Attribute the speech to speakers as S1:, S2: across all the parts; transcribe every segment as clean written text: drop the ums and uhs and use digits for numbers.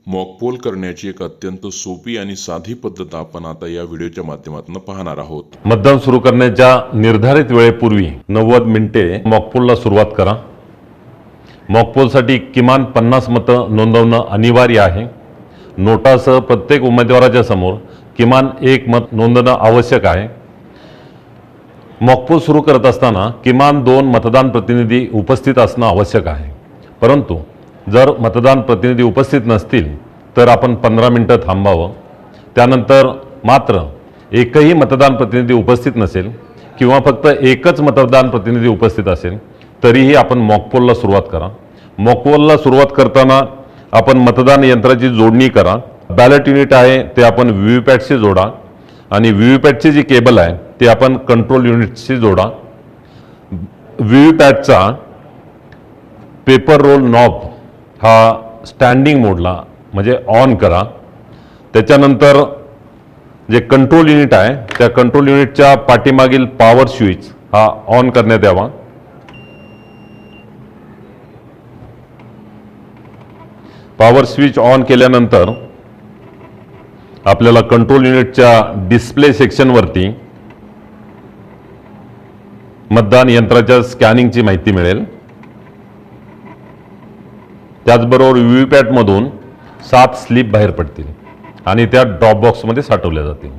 S1: Mock poll करण्याची एक अत्यंत सोपी आणि साधी पद्धत आपण आता या व्हिडिओच्या माध्यमातून पाहणार आहोत।
S2: मतदान सुरू करण्याच्या निर्धारित वेळेपूर्वी 90 मिनिटे मॉकपोलला सुरुवात करा। मॉकपोलसाठी किमान 50 मतं नोंदवणं अनिवार्य आहे। नोटासह प्रत्येक उमेदवाराच्या समोर किमान 1 मत नोंदवणं आवश्यक आहे। मॉकपोल सुरू करत असताना किमान 2 मतदान प्रतिनिधी उपस्थित असणं आवश्यक आहे। परंतु जर मतदान प्रतिनिधी उपस्थित नसतील तर आपण 15 मिनिटं थांबावं। त्यानंतर मात्र एकही मतदान प्रतिनिधी उपस्थित नसेल किंवा फक्त एकच मतदान प्रतिनिधी उपस्थित असेल तरीही आपण मॉकपोलला सुरुवात करा। मॉकपोलला सुरुवात करताना आपण मतदान यंत्राची जोडणी करा। बॅलेट युनिट आहे ते आपण व्हीव्हीपॅटशी जोडा आणि व्हीव्हीपॅटची जी केबल आहे ते आपण कंट्रोल युनिटशी जोडा। व्हीव्हीपॅटचा पेपर रोल नॉब हा स्टँडिंग मोडला म्हणजे ऑन करा। त्याच्यानंतर जे कंट्रोल युनिट आहे त्या कंट्रोल युनिटच्या पाठीमागील पॉवर स्विच हा ऑन करण्यात यावा। पॉवर स्विच ऑन केल्यानंतर आपल्याला कंट्रोल युनिटच्या डिस्प्ले सेक्शनवरती मतदान यंत्राच्या स्कॅनिंगची माहिती मिळेल। त्याचबरोबर व्हीव्हीपॅटमधून 7 स्लिप बाहेर पडतील आणि त्या ड्रॉप बॉक्समध्ये साठवल्या जातील।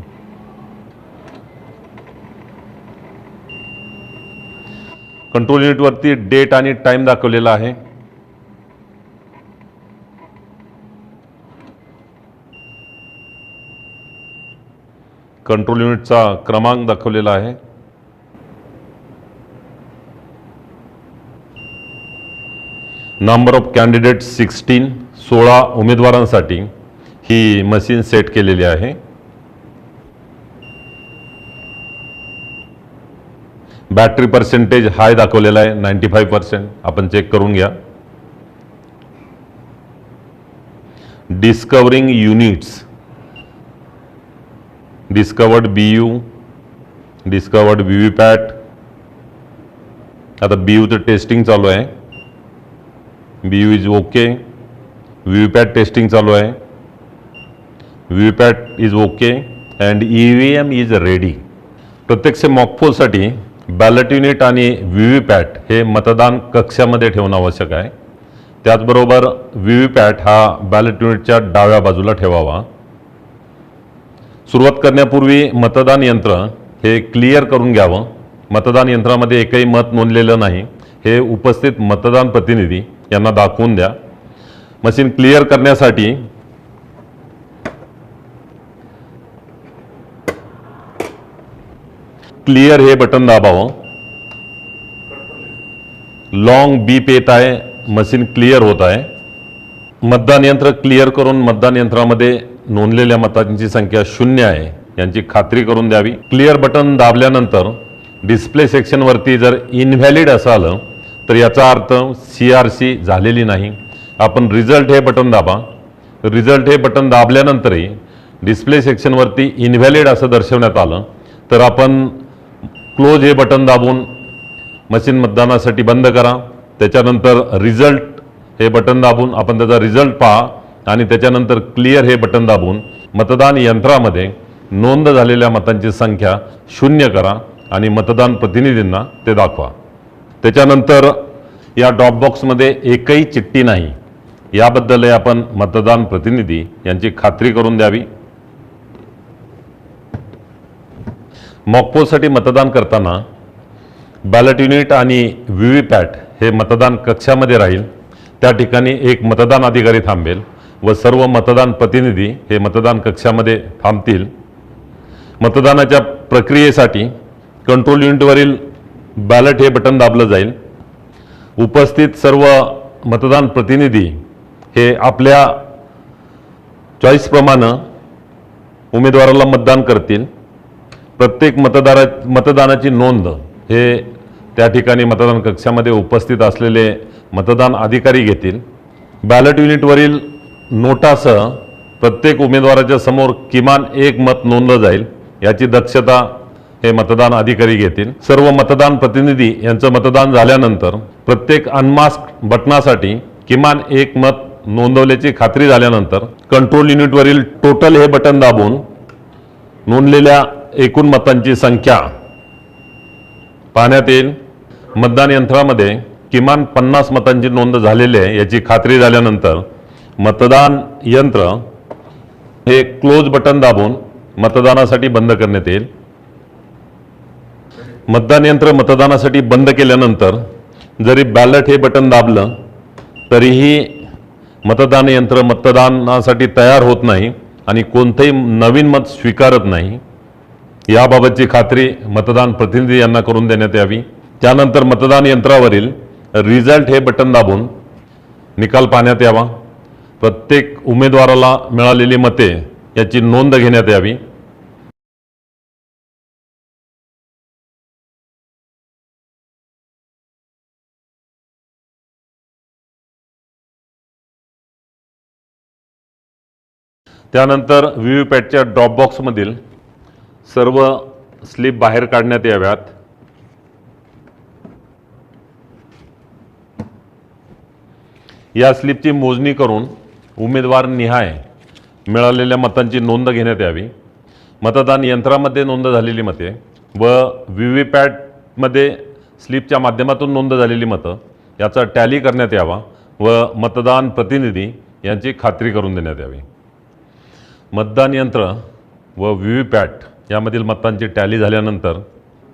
S2: कंट्रोल युनिटवरती डेट आणि टाइम दाखवलेला आहे। कंट्रोल युनिटचा क्रमांक दाखवलेला आहे। नंबर ऑफ कॅन्डिडेट 16 उमेदवारांसाठी ही मशीन सेट केलेली आहे। बॅटरी पर्सेंटेज हाय दाखवलेला आहे 95%। आपण चेक करून घ्या। Discovering units discovered BU discovered VVPAT. आता BUचं टेस्टिंग चालू आहे। BU is okay. VVPAT testing चालू आहे। VVPAT is okay and EVM is ready. प्रत्यक्ष मॉकपोलसाठी बॅलेट युनिट आणि व्हीव्हीपॅट हे मतदान कक्षामध्ये ठेवणं आवश्यक आहे। त्याचबरोबर व्हीव्हीपॅट हा बॅलेट युनिटच्या डाव्या बाजूला ठेवावा। सुरुवात करण्यापूर्वी मतदान यंत्र हे क्लिअर करून घ्यावं। मतदान यंत्रामध्ये एकही मत नोंदलेलं नाही हे उपस्थित मतदान प्रतिनिधी यांना दाखवून द्या। मशीन क्लिअर करण्यासाठी क्लिअर हे बटन दाबावं। लॉन्ग बीप येत आहे, मशीन क्लिअर होत आहे। मतदान यंत्र क्लिअर करून मतदान यंत्रामध्ये नोंदलेल्या मतांची संख्या 0 आहे यांची खात्री करून द्यावी। क्लिअर बटन दाबल्यानंतर डिस्प्ले सेक्शनवरती जर इनव्हॅलिड असं आलं तर याचा अर्थ CRC झालेली नाही। आपण रिझल्ट हे बटन दाबा। रिझल्ट हे बटन दाबल्यानंतरही डिस्प्ले सेक्शनवरती इनव्हॅलिड असं दर्शवण्यात आलं तर आपण क्लोज हे बटन दाबून मशीन मतदानासाठी बंद करा। त्याच्यानंतर रिझल्ट हे बटन दाबून आपण त्याचा रिझल्ट पहा आणि त्याच्यानंतर क्लिअर हे बटन दाबून मतदान यंत्रामध्ये नोंद झालेल्या मतांची संख्या 0 करा आणि मतदान प्रतिनिधींना ते दाखवा। त्याच्यानंतर या ड्रॉप बॉक्समध्ये एकही चिठ्ठी नाही याबद्दल आपण मतदान प्रतिनिधी यांची खात्री करून द्यावी। मॉकपोलसाठी मतदान करताना बॅलेट युनिट आणि व्हीव्हीपॅट हे मतदान कक्षामध्ये राहील। त्या ठिकाणी एक मतदान अधिकारी थांबेल व सर्व मतदान प्रतिनिधी हे मतदान कक्षामध्ये थांबतील। मतदानाच्या प्रक्रियेसाठी कंट्रोल युनिटवरील बॅलेट हे बटन दाबलं जाईल। उपस्थित सर्व मतदान प्रतिनिधी हे आपल्या चॉईसप्रमाणे उमेदवाराला मतदान करतील। प्रत्येक मतदानाची नोंद हे त्या ठिकाणी मतदान कक्षामध्ये उपस्थित असलेले मतदान अधिकारी घेतील। बॅलेट युनिटवरील नोटासह प्रत्येक उमेदवाराच्या समोर किमान 1 मत नोंदलं जाईल याची दक्षता हे मतदान अधिकारी घेतील। सर्व मतदान प्रतिनिधी यांचं मतदान झाल्यानंतर प्रत्येक अनमास्क बटनासाठी किमान 1 मत नोंदवल्याची खात्री झाल्यानंतर कंट्रोल युनिटवरील टोटल हे बटन दाबून नोंदलेल्या एकूण मतांची संख्या पाहण्यात येईल. मतदान यंत्रामध्ये किमान 50 मतांची नोंद झालेली आहे याची खात्री झाल्यानंतर मतदान यंत्र हे क्लोज बटन दाबून मतदानासाठी बंद करण्यात येईल. मतदान यंत्र मतदानासाठी बंद केल्यानंतर जरी बॅलेट हे बटन दाबलं तरीही मतदान यंत्र मतदानासाठी तयार होत नाही आणि कोणतेही नवीन मत स्वीकारत नाही. याबाबतची खात्री मतदान प्रतिनिधी यांना करून देण्यात यावी. त्यानंतर मतदान यंत्रावरील रिझल्ट हे बटन दाबून निकाल पाहण्यात यावा. प्रत्येक उमेदवाराला मिळालेली मते याची नोंद घेण्यात यावी. त्यानंतर व्हीव्हीपॅटच्या ड्रॉपबॉक्समधील सर्व स्लिप बाहेर काढण्यात याव्यात. या स्लिपची मोजणी करून उमेदवार निहाय मिळालेल्या मतांची नोंद घेण्यात यावी. मतदान यंत्रामध्ये नोंद झालेली मते व व्हीव्हीपॅटमध्ये स्लिपच्या माध्यमातून नोंद झालेली मतं याचा टॅली करण्यात यावा व मतदान प्रतिनिधी यांची खात्री करून देण्यात यावी. मतदान यंत्र व व्हीव्हीपॅट यामधील मतांची टॅली झाल्यानंतर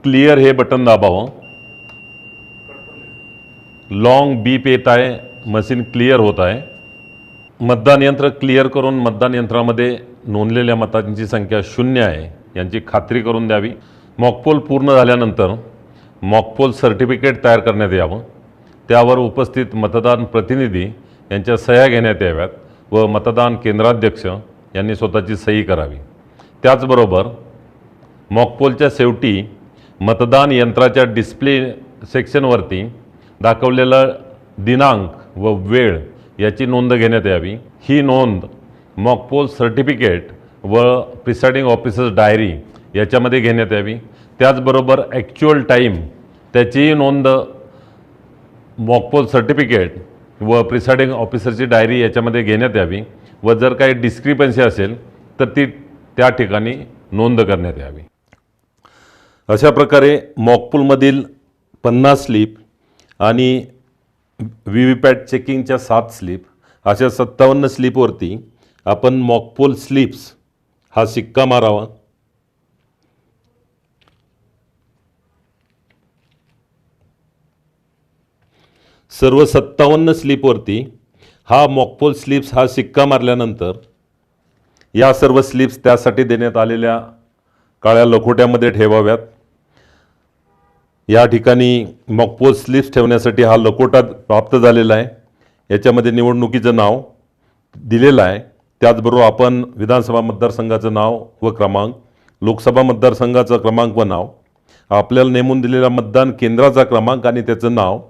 S2: क्लिअर हे बटन दाबावं. लॉंग बीप येत आहे, मशीन क्लिअर होत आहे. मतदान यंत्र क्लिअर करून मतदान यंत्रामध्ये नोंदलेल्या मतांची संख्या 0 आहे यांची खात्री करून द्यावी. मॉकपोल पूर्ण झाल्यानंतर मॉकपोल सर्टिफिकेट तयार करण्यात यावं. त्यावर उपस्थित मतदान प्रतिनिधी यांच्या सह्या घेण्यात याव्यात व मतदान केंद्राध्यक्ष यांनी स्वतःची सही करावी. त्याचबरोबर मॉकपोलच्या शेवटी मतदान यंत्राच्या डिस्प्ले सेक्शनवरती दाखवलेला दिनांक व वेळ याची नोंद घेण्यात यावी. ही नोंद मॉकपोल सर्टिफिकेट व प्रिसाइडिंग ऑफिसर्स डायरी याच्यामध्ये घेण्यात यावी. त्याचबरोबर ॲक्च्युअल टाईम त्याचीही नोंद मॉकपोल सर्टिफिकेट व प्रिसाइडिंग ऑफिसरची डायरी याच्यामध्ये घेण्यात यावी व जर काही डिस्क्रिपन्सी असेल तर ती त्या ठिकाणी नोंद करण्यात यावी. अशा प्रकारे मॉकपोलमधील 50 स्लिप आणि व्हीव्हीपॅट चेकिंगच्या 7 स्लिप अशा 57 स्लिपवरती आपण मॉकपोल स्लिप्स हा शिक्का मारावा. सर्व 57 स्लिपवरती हा मॉकपोल स्लिप्स हा शिक्का मारल्यानंतर या सर्व स्लिप्स त्यासाठी देण्यात आलेल्या काळ्या लखोट्यामध्ये ठेवाव्यात. या ठिकाणी मॉकपोल स्लिप्स ठेवण्यासाठी हा लखोटा प्राप्त झालेला आहे. याच्यामध्ये निवडणुकीचं नाव दिलेलं आहे. त्याचबरोबर आपण विधानसभा मतदारसंघाचं नाव व क्रमांक, लोकसभा मतदारसंघाचं क्रमांक व नाव, आपल्याला नेमून दिलेल्या मतदान केंद्राचा क्रमांक आणि त्याचं नाव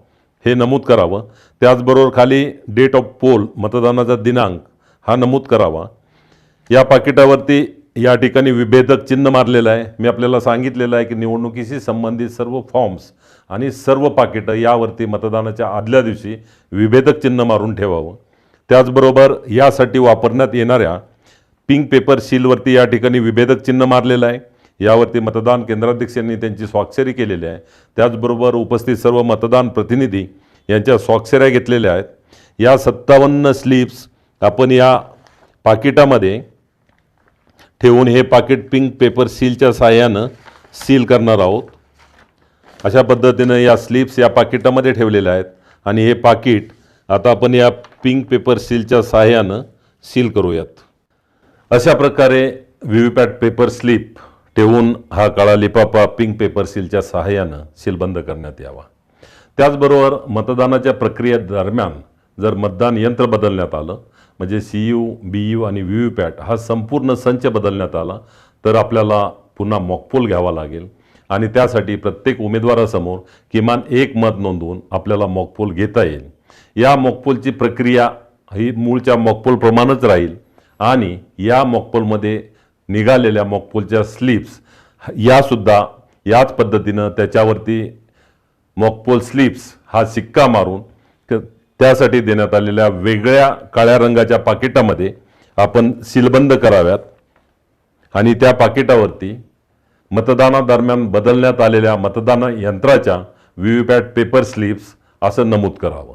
S2: हे नमूद करावं. त्याचबरोबर खाली डेट ऑफ पोल मतदानाचा दिनांक हा नमूद करावा. या पाकिटावरती या ठिकाणी विभेदक चिन्ह मारलेलं आहे. मी आपल्याला सांगितलेलं आहे की निवडणुकीशी संबंधित सर्व फॉर्म्स आणि सर्व पाकिटं यावरती मतदानाच्या आदल्या दिवशी विभेदक चिन्ह मारून ठेवावं. त्याचबरोबर यासाठी वापरण्यात येणाऱ्या पिंक पेपर सीलवरती या ठिकाणी विभेदक चिन्ह मारलेलं आहे. यावरती मतदान केंद्राध्यक्षांनी त्यांची स्वाक्षरी केलेली आहे. त्याचबरोबर उपस्थित सर्व मतदान प्रतिनिधी यांच्या स्वाक्षऱ्या घेतलेल्या आहेत. या 57 स्लिप्स आपण या पाकिटामध्ये ठेवून हे पाकिट पिंक पेपर सीलच्या साहाय्यानं सील करणार आहोत. अशा पद्धतीनं या स्लिप्स या पाकिटामध्ये ठेवलेल्या आहेत आणि हे पाकिट आता आपण या पिंक पेपर सीलच्या साहाय्यानं सील करूयात. अशा प्रकारे व्हीव्हीपॅट पेपर स्लिप ठेवून हा काळा लिफाफा पिंक पेपर सीलच्या साहाय्यानं सीलबंद करण्यात यावा. त्याचबरोबर मतदानाच्या प्रक्रियेदरम्यान जर मतदान यंत्र बदलण्यात आलं म्हणजे CU, BU आणि व्हीव्हीपॅट हा संपूर्ण संच बदलण्यात आला तर आपल्याला पुन्हा मॉकपोल घ्यावा लागेल आणि त्यासाठी प्रत्येक उमेदवारासमोर किमान 1 मत नोंदवून आपल्याला मॉकपोल घेता येईल. या मॉकपोलची प्रक्रिया ही मूळच्या मॉकपोलप्रमाणेच राहील आणि या मॉकपोलमध्ये निघालेल्या मॉकपोलच्या स्लिप्स यासुद्धा याच पद्धतीनं त्याच्यावरती मॉकपोल स्लिप्स हा शिक्का मारून त्यासाठी देण्यात आलेल्या वेगळ्या काळ्या रंगाच्या पाकिटामध्ये आपण सीलबंद कराव्यात आणि त्या पाकिटावरती मतदानादरम्यान बदलण्यात आलेल्या मतदान यंत्राच्या व्हीव्हीपॅट पेपर स्लिप्स असं नमूद करावं.